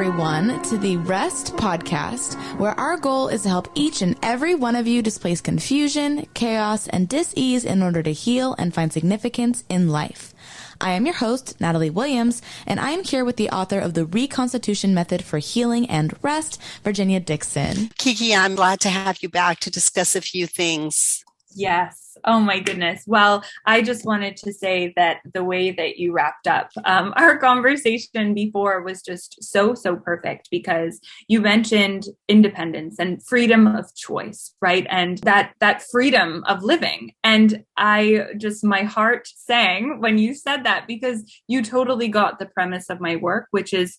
everyone, to the R.E.S.T podcast, where our goal is to help each and every one of you displace confusion, chaos, and dis-ease in order to heal and find significance in life. I am your host, Natalie Williams, and I am here with the author of the Reconstitution Method for Healing and Rest, Virginia Dixon. Kiki, I'm glad to have you back to discuss a few things. Yes. Oh my goodness. Well, I just wanted to say that the way that you wrapped up our conversation before was just so perfect, because you mentioned independence and freedom of choice, right? And that freedom of living. And my heart sang when you said that, because you totally got the premise of my work, which is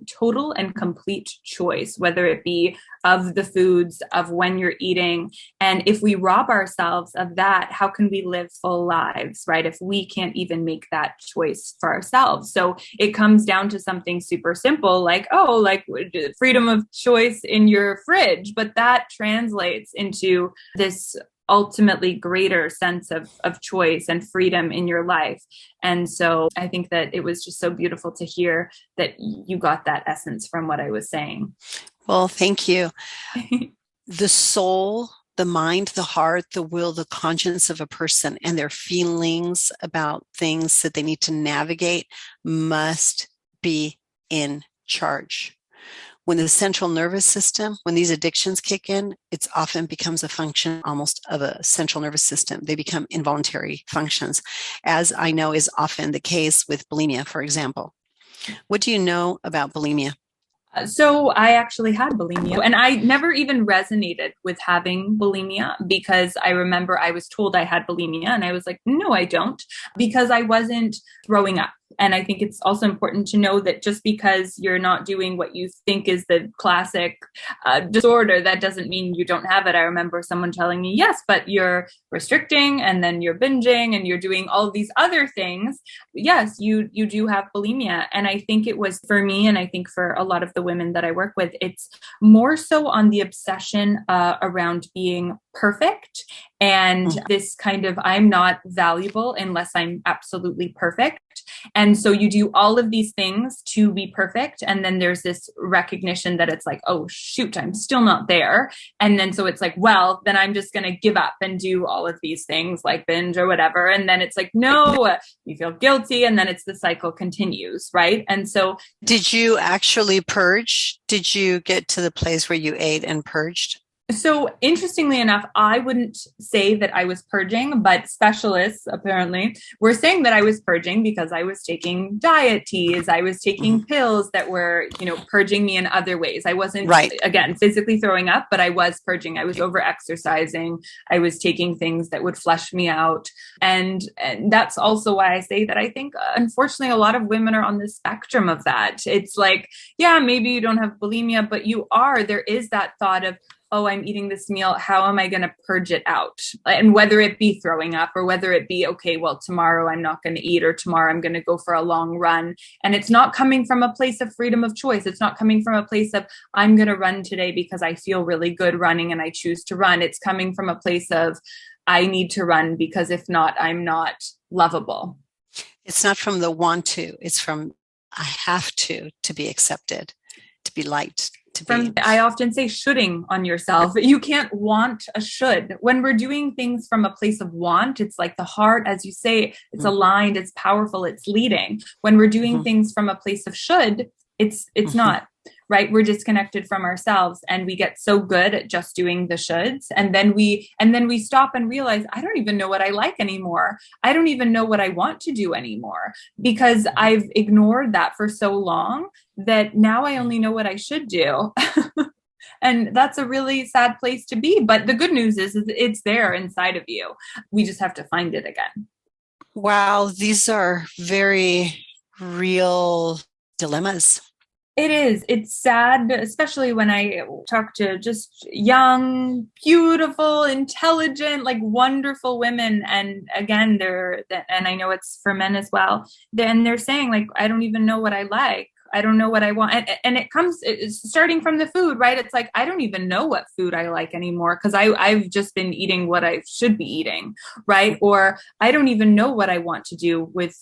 total and complete choice, whether it be of the foods, of when you're eating. And if we rob ourselves of that, how can we live full lives, right? If we can't even make that choice for ourselves. So it comes down to something super simple, like freedom of choice in your fridge, but that translates into this ultimately greater sense of choice and freedom in your life. And so I think that it was just so beautiful to hear that you got that essence from what I was saying. Well, thank you. The soul, the mind, the heart, the will, the conscience of a person and their feelings about things that they need to navigate must be in charge. When the central nervous system, when these addictions kick in, it often becomes a function almost of a central nervous system. They become involuntary functions, as I know is often the case with bulimia, for example. What do you know about bulimia? So I actually had bulimia, and I never even resonated with having bulimia, because I remember I was told I had bulimia and I was like, no, I don't, because I wasn't throwing up. And I think it's also important to know that just because you're not doing what you think is the classic disorder, that doesn't mean you don't have it. I remember someone telling me, yes, but you're restricting and then you're binging and you're doing all these other things. Yes, you do have bulimia. And I think it was for me, and I think for a lot of the women that I work with, it's more so on the obsession around being perfect. And this kind of, I'm not valuable unless I'm absolutely perfect. And so you do all of these things to be perfect. And then there's this recognition that it's like, oh, shoot, I'm still not there. And then so it's like, well, then I'm just going to give up and do all of these things like binge or whatever. And then it's like, no, you feel guilty. And then it's the cycle continues, right? And so did you actually purge? Did you get to the place where you ate and purged? So interestingly enough, I wouldn't say that I was purging, but specialists apparently were saying that I was purging because I was taking diet teas. I was taking pills that were, purging me in other ways. I wasn't, again, physically throwing up, but I was purging. I was over exercising. I was taking things that would flush me out. And that's also why I say that I think, unfortunately, a lot of women are on the spectrum of that. It's like, yeah, maybe you don't have bulimia, but you are. There is that thought of, oh, I'm eating this meal, how am I going to purge it out? And whether it be throwing up or whether it be, okay, well, tomorrow I'm not going to eat, or tomorrow I'm going to go for a long run. And it's not coming from a place of freedom of choice. It's not coming from a place of, I'm going to run today because I feel really good running and I choose to run. It's coming from a place of, I need to run because if not, I'm not lovable. It's not from the want to, it's from I have to be accepted, to be liked. I often say shoulding on yourself. You can't want a should. When we're doing things from a place of want, it's like the heart, as you say, it's aligned, it's powerful, it's leading. When we're doing things from a place of should, it's not, right? We're disconnected from ourselves and we get so good at just doing the shoulds. And then we stop and realize, I don't even know what I like anymore. I don't even know what I want to do anymore, because I've ignored that for so long that now I only know what I should do. And that's a really sad place to be. But the good news is it's there inside of you. We just have to find it again. Wow. These are very real dilemmas. It is. It's sad, especially when I talk to just young, beautiful, intelligent, like wonderful women. And again, and I know it's for men as well. Then they're saying like, I don't even know what I like. I don't know what I want. And it's starting from the food, right? It's like, I don't even know what food I like anymore because I've just been eating what I should be eating, right? Or I don't even know what I want to do with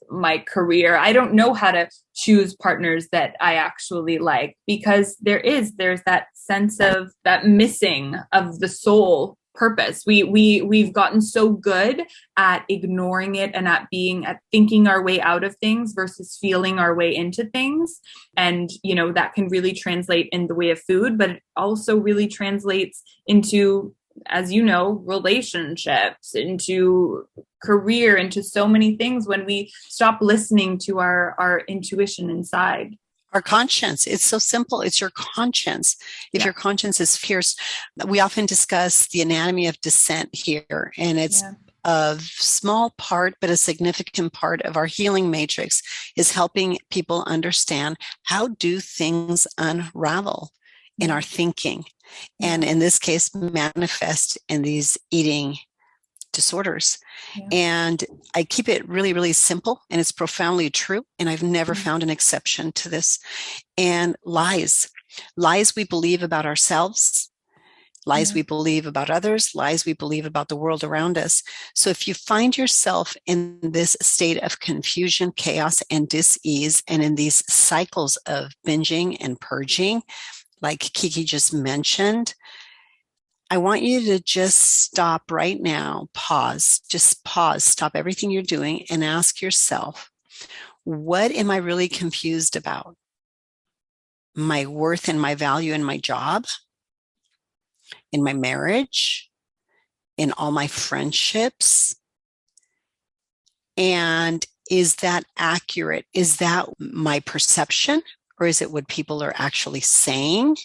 my career. I don't know how to choose partners that I actually like, because there's that sense of that missing of the soul purpose. We've gotten so good at ignoring it and at thinking our way out of things versus feeling our way into things. And, that can really translate in the way of food, but it also really translates into, as you know, relationships, into career, into so many things when we stop listening to our intuition inside. Our conscience. It's so simple. It's your conscience. If your conscience is fierce, we often discuss the anatomy of dissent here, and it's a small part, but a significant part of our healing matrix is helping people understand how do things unravel in our thinking, and in this case, manifest in these eating disorders. And I keep it really, really simple, and it's profoundly true. And I've never found an exception to this. And lies we believe about ourselves, lies we believe about others, lies we believe about the world around us. So if you find yourself in this state of confusion, chaos, and dis-ease, and in these cycles of binging and purging, like Kiki just mentioned, I want you to just stop right now, just pause, stop everything you're doing and ask yourself, what am I really confused about? My worth and my value in my job, in my marriage, in all my friendships? And is that accurate? Is that my perception, or is it what people are actually saying?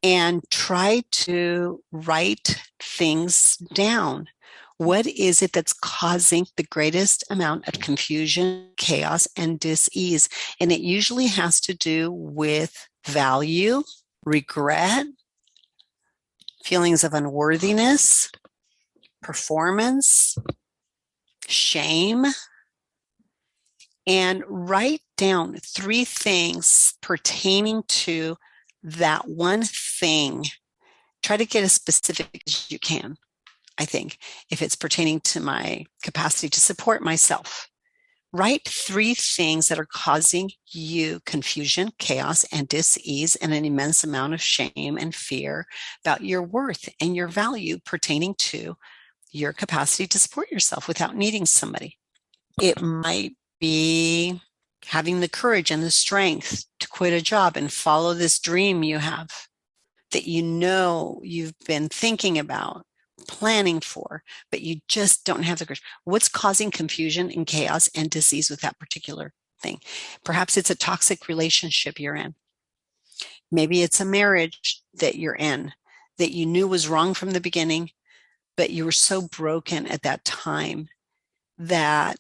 And try to write things down. What is it that's causing the greatest amount of confusion, chaos, and dis-ease? And it usually has to do with value, regret, feelings of unworthiness, performance, shame. And write down 3 things pertaining to that one thing. Try to get as specific as you can. I think if it's pertaining to my capacity to support myself, write 3 things that are causing you confusion, chaos, and dis-ease, and an immense amount of shame and fear about your worth and your value pertaining to your capacity to support yourself without needing somebody. It might be having the courage and the strength to quit a job and follow this dream you have that you've been thinking about, planning for, but you just don't have the courage. What's causing confusion and chaos and disease with that particular thing? Perhaps it's a toxic relationship you're in. Maybe it's a marriage that you're in that you knew was wrong from the beginning, but you were so broken at that time that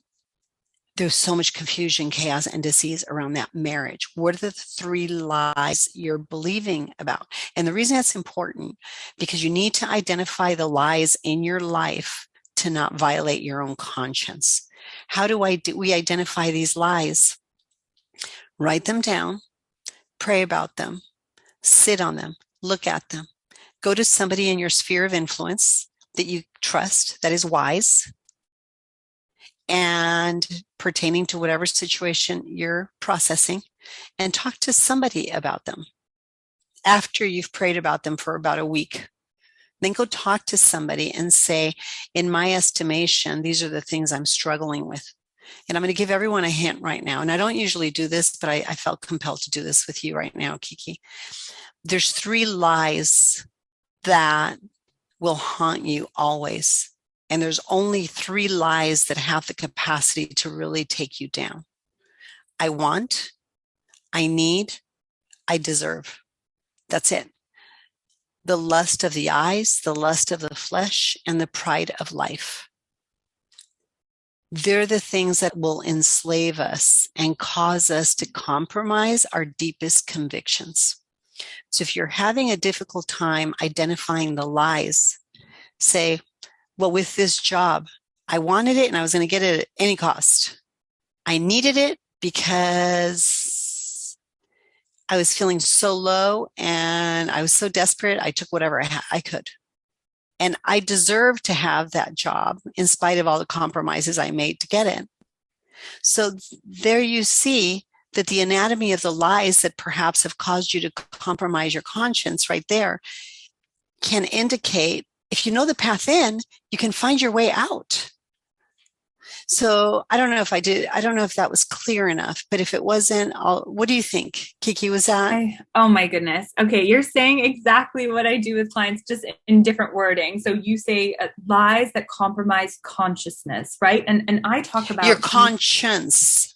there's so much confusion, chaos, and disease around that marriage. What are the 3 lies you're believing about? And the reason that's important, because you need to identify the lies in your life to not violate your own conscience. How do we identify these lies? Write them down, pray about them, sit on them, look at them. Go to somebody in your sphere of influence that you trust, that is wise, and pertaining to whatever situation you're processing, and talk to somebody about them after you've prayed about them for about a week. Then go talk to somebody and say, in my estimation, these are the things I'm struggling with. And I'm going to give everyone a hint right now. And I don't usually do this, but I felt compelled to do this with you right now, Kiki. There's 3 lies that will haunt you always. And there's only 3 lies that have the capacity to really take you down. I want, I need, I deserve. That's it. The lust of the eyes, the lust of the flesh, and the pride of life. They're the things that will enslave us and cause us to compromise our deepest convictions. So if you're having a difficult time identifying the lies, say, well, with this job, I wanted it and I was going to get it at any cost. I needed it because I was feeling so low and I was so desperate. I took whatever I could. And I deserved to have that job in spite of all the compromises I made to get it. So there you see that the anatomy of the lies that perhaps have caused you to compromise your conscience right there can indicate, if you know the path in, you can find your way out. So I don't know if that was clear enough, but if it wasn't, what do you think, Kiki? Was that? Oh my goodness. Okay. You're saying exactly what I do with clients, just in different wording. So you say lies that compromise consciousness, right? And I talk about your conscience,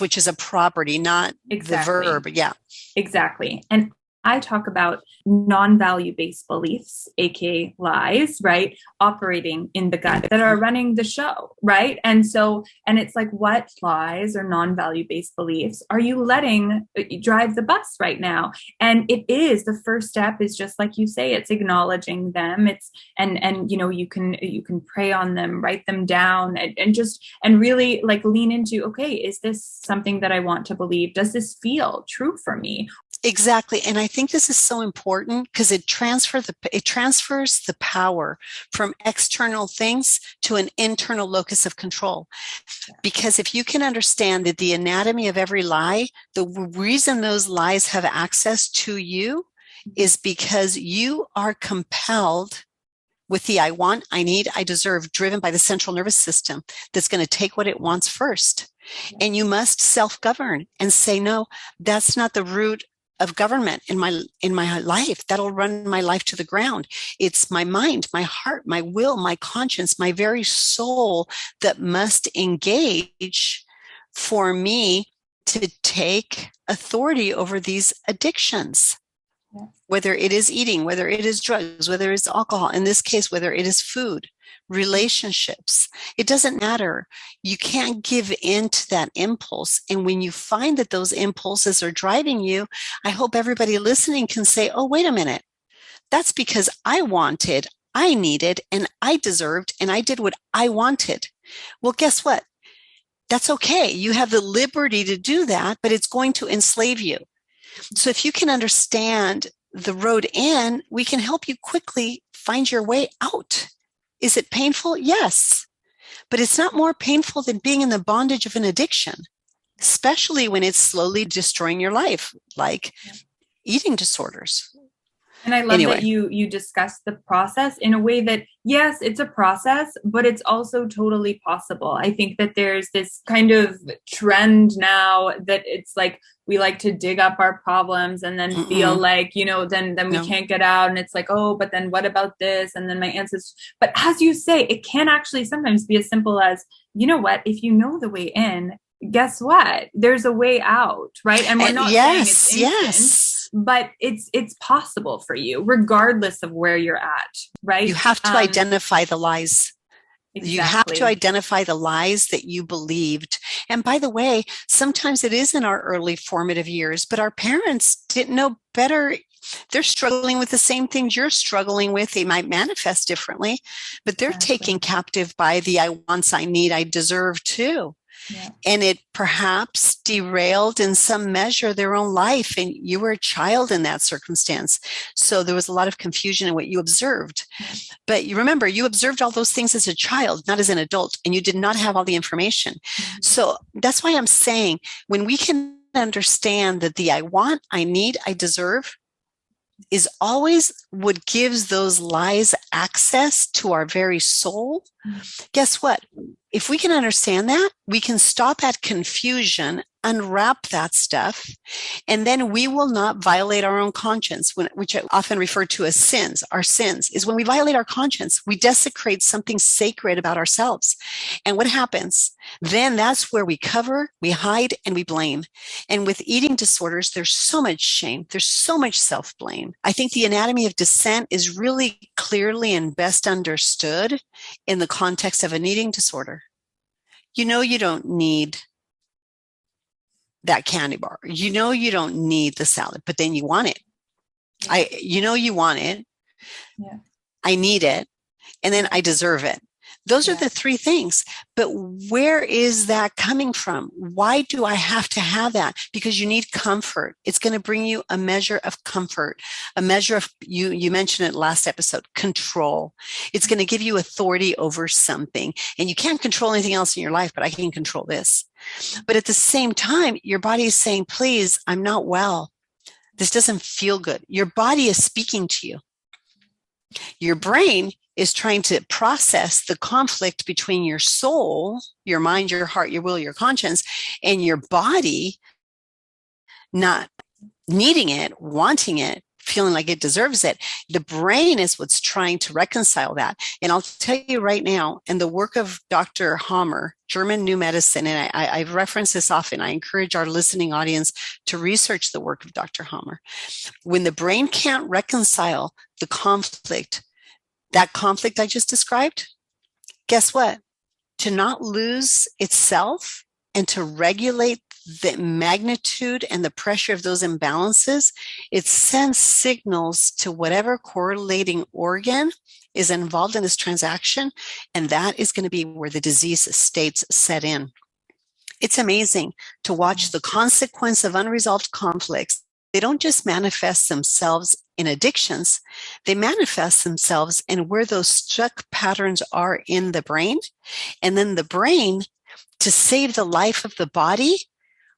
which is a property, not exactly. the verb. Yeah. Exactly. And I talk about non-value based beliefs, aka lies, right? Operating in the gut that are running the show, right? And it's like, what lies or non-value based beliefs are you letting drive the bus right now? And it is, the first step is just like you say, it's acknowledging them. It's and you can pray on them, write them down, and really like lean into, okay, is this something that I want to believe? Does this feel true for me? Exactly. And I think this is so important because it transfers the power from external things to an internal locus of control. Because if you can understand that the anatomy of every lie, the reason those lies have access to you is because you are compelled with the I want, I need, I deserve, driven by the central nervous system that's going to take what it wants first. And you must self-govern and say, no, that's not the root of government in my life. That'll run my life to the ground. It's my mind, my heart, my will, my conscience, my very soul that must engage for me to take authority over these addictions. Yeah. Whether it is eating, whether it is drugs, whether it's alcohol, in this case, whether it is food, relationships, it doesn't matter. You can't give in to that impulse. And when you find that those impulses are driving you, I hope everybody listening can say, oh, wait a minute. That's because I wanted, I needed, and I deserved, and I did what I wanted. Well, guess what? That's okay. You have the liberty to do that, but it's going to enslave you. So if you can understand the road in, we can help you quickly find your way out. Is it painful? Yes. But it's not more painful than being in the bondage of an addiction, especially when it's slowly destroying your life, like eating disorders. And I love that you discuss the process in a way that, yes, it's a process, but it's also totally possible. I think that there's this kind of trend now that it's like, we like to dig up our problems and then feel like, then we can't get out. And it's like, oh, but then what about this? And then my ancestors. But as you say, it can actually sometimes be as simple as, you know what, if you know the way in, guess what? There's a way out, right? And we're not saying it's instant, but it's possible for you, regardless of where you're at, right? You have to identify the lies. Exactly. You have to identify the lies that you believed. And by the way, sometimes it is in our early formative years, but our parents didn't know better. They're struggling with the same things you're struggling with. They might manifest differently, but they're taken captive by the I want, I need, I deserve too. Yeah. And it perhaps derailed in some measure their own life. And you were a child in that circumstance. So there was a lot of confusion in what you observed. Yeah. But you remember, you observed all those things as a child, not as an adult, and you did not have all the information. Mm-hmm. So that's why I'm saying, when we can understand that the I want, I need, I deserve is always what gives those lies access to our very soul. Mm-hmm. Guess what? If we can understand that, we can stop at confusion, unwrap that stuff, and then we will not violate our own conscience, which I often refer to as sins. Our sins is when we violate our conscience, we desecrate something sacred about ourselves. And what happens? Then that's where we cover, we hide, and we blame. And with eating disorders, there's so much shame. There's so much self-blame. I think the anatomy of dissent is really clearly and best understood in the context of an eating disorder. You don't need that candy bar. You don't need the salad, but then you want it. You want it. Yeah. I need it. And then I deserve it. Those are the three things. But where is that coming from? Why do I have to have that? Because you need comfort. It's going to bring you a measure of comfort, a measure of, you mentioned it last episode, control. It's going to give you authority over something. And you can't control anything else in your life, but I can control this. But at the same time, your body is saying, please, I'm not well. This doesn't feel good. Your body is speaking to you. Your brain is trying to process the conflict between your soul, your mind, your heart, your will, your conscience, and your body not needing it, wanting it, feeling like it deserves it. The brain is what's trying to reconcile that. And I'll tell you right now, in the work of Dr. Hammer, German New Medicine, and I reference this often, I encourage our listening audience to research the work of Dr. Hammer. When the brain can't reconcile the conflict, that conflict I just described, guess what? To not lose itself and to regulate the magnitude and the pressure of those imbalances, it sends signals to whatever correlating organ is involved in this transaction, and that is going to be where the disease states set in. It's amazing to watch the consequence of unresolved conflicts. They don't just manifest themselves in addictions, they manifest themselves in where those stuck patterns are in the brain. And then the brain, to save the life of the body,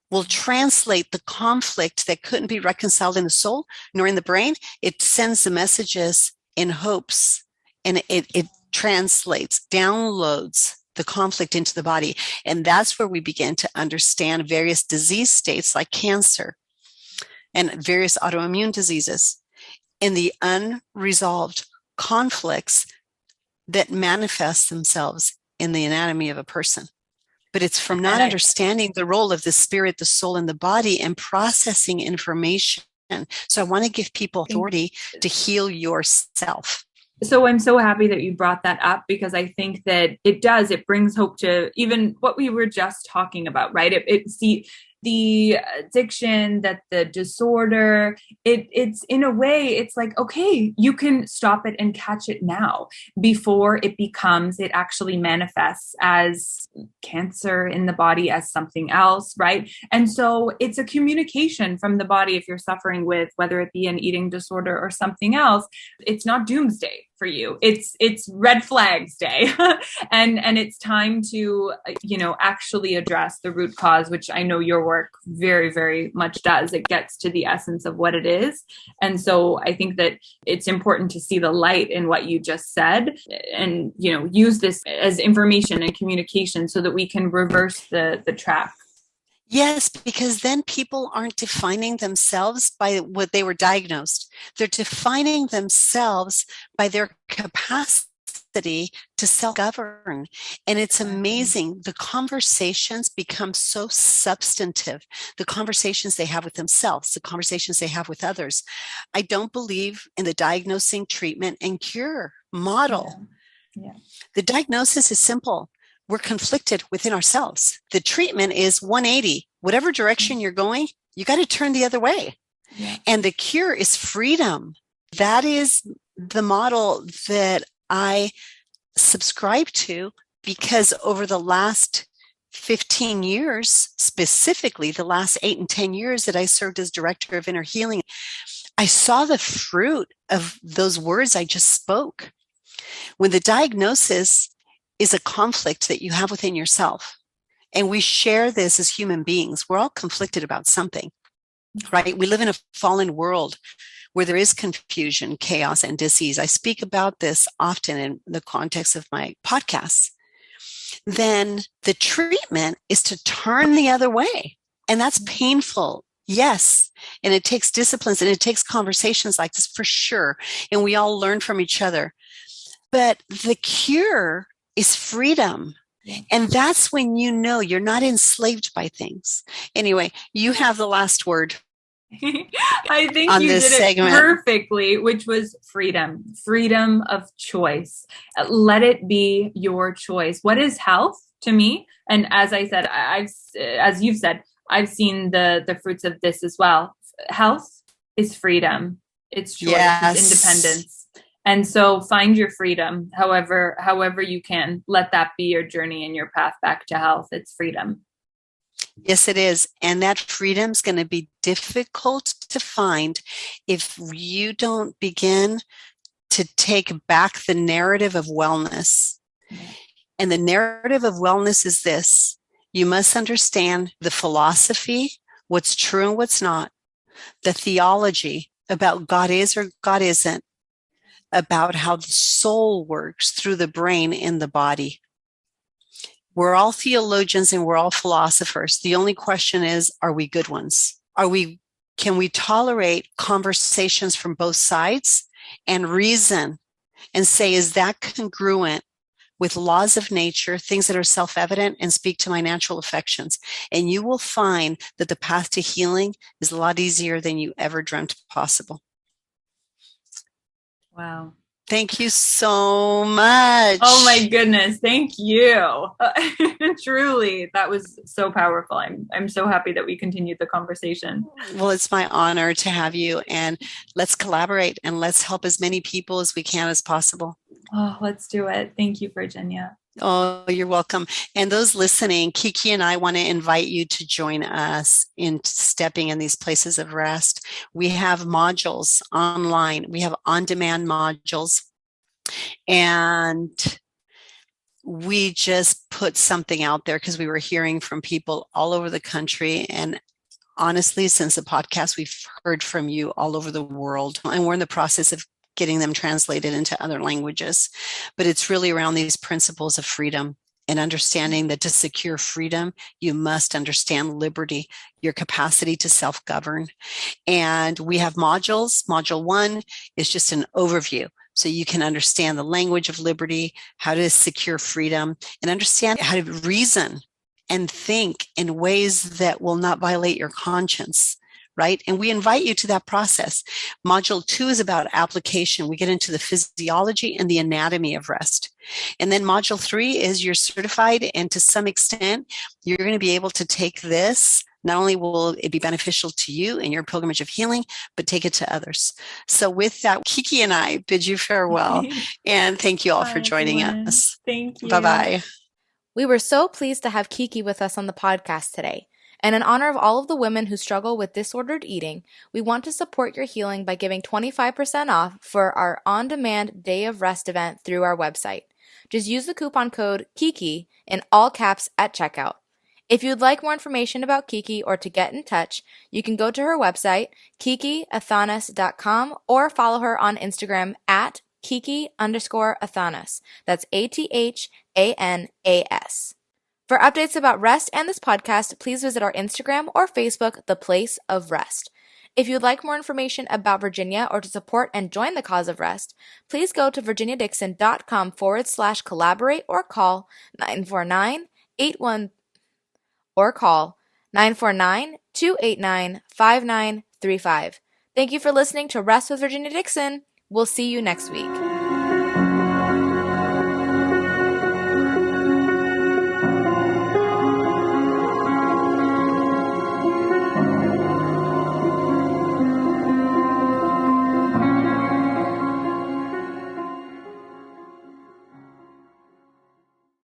will translate the conflict that couldn't be reconciled in the soul nor in the brain. It sends the messages in hopes, and it translates, downloads the conflict into the body. And that's where we begin to understand various disease states like cancer and various autoimmune diseases in the unresolved conflicts that manifest themselves in the anatomy of a person. But it's from not understanding the role of the spirit, the soul, and the body and processing information. So I want to give people authority to heal yourself. So I'm so happy that you brought that up, because I think that it brings hope to even what we were just talking about, right? The addiction, that the disorder, it's in a way, it's like, okay, you can stop it and catch it now before it actually manifests as cancer in the body, as something else, right? And so it's a communication from the body. If you're suffering with, whether it be an eating disorder or something else, it's not doomsday for you. It's red flags day. and it's time to, actually address the root cause, which I know your work very, very much does. It gets to the essence of what it is. And so I think that it's important to see the light in what you just said and, use this as information and communication so that we can reverse the track. Yes, because then people aren't defining themselves by what they were diagnosed. They're defining themselves by their capacity to self-govern. And it's amazing. The conversations become so substantive. The conversations they have with themselves, the conversations they have with others. I don't believe in the diagnosing, treatment, and cure model. Yeah. The diagnosis is simple. We're conflicted within ourselves. The treatment is 180. Whatever direction you're going, you got to turn the other way. Yeah. And the cure is freedom. That is the model that I subscribe to, because over the last 15 years, specifically the last 8 and 10 years that I served as director of inner healing, I saw the fruit of those words I just spoke. When the diagnosis is a conflict that you have within yourself, and we share this as human beings, we're all conflicted about something, right? We live in a fallen world where there is confusion, chaos, and disease. I speak about this often in the context of my podcasts. Then the treatment is to turn the other way. And that's painful. Yes. And it takes disciplines and it takes conversations like this for sure. And we all learn from each other. But the cure is freedom. And that's when you're not enslaved by things. Anyway, you have the last word. I think you did it perfectly, which was freedom of choice. Let it be your choice. What is health to me? And as I said, as you've said, I've seen the fruits of this as well. Health is freedom. It's choice. It's independence. And so find your freedom, however you can. Let that be your journey and your path back to health. It's freedom. Yes, it is. And that freedom's going to be difficult to find if you don't begin to take back the narrative of wellness. And the narrative of wellness is this: you must understand the philosophy, what's true and what's not, the theology about God is or God isn't, about how the soul works through the brain in the body. We're all theologians and we're all philosophers. The only question is, are we good ones? Can we tolerate conversations from both sides and reason and say, is that congruent with laws of nature, things that are self-evident, and speak to my natural affections? And you will find that the path to healing is a lot easier than you ever dreamt possible. Wow. Thank you so much. Oh my goodness. Thank you. Truly, that was so powerful. I'm so happy that we continued the conversation. Well, it's my honor to have you, and let's collaborate and let's help as many people as we can as possible. Oh, let's do it. Thank you, Virginia. Oh, you're welcome. And those listening, Kiki and I want to invite you to join us in stepping in these places of rest. We have modules online. We have on-demand modules. And we just put something out there because we were hearing from people all over the country. And honestly, since the podcast, we've heard from you all over the world. And we're in the process of getting them translated into other languages. But it's really around these principles of freedom and understanding that to secure freedom, you must understand liberty, your capacity to self-govern. And we have modules. Module 1 is just an overview, so you can understand the language of liberty, how to secure freedom, and understand how to reason and think in ways that will not violate your conscience. Right? And we invite you to that process. Module 2 is about application. We get into the physiology and the anatomy of rest. And then module 3 is you're certified, and to some extent, you're going to be able to take this. Not only will it be beneficial to you in your pilgrimage of healing, but take it to others. So with that, Kiki and I bid you farewell. And thank you all for joining us. Thank you. Bye-bye. We were so pleased to have Kiki with us on the podcast today. And in honor of all of the women who struggle with disordered eating, we want to support your healing by giving 25% off for our on-demand Day of Rest event through our website. Just use the coupon code KIKI in all caps at checkout. If you'd like more information about Kiki or to get in touch, you can go to her website, kikiathanas.com, or follow her on Instagram at Kiki_Athanas. That's ATHANAS. For updates about rest and this podcast, please visit our Instagram or Facebook, The Place of Rest. If you'd like more information about Virginia or to support and join the cause of rest, please go to virginiadixon.com/collaborate or call 949-289-5935. Thank you for listening to Rest with Virginia Dixon. We'll see you next week.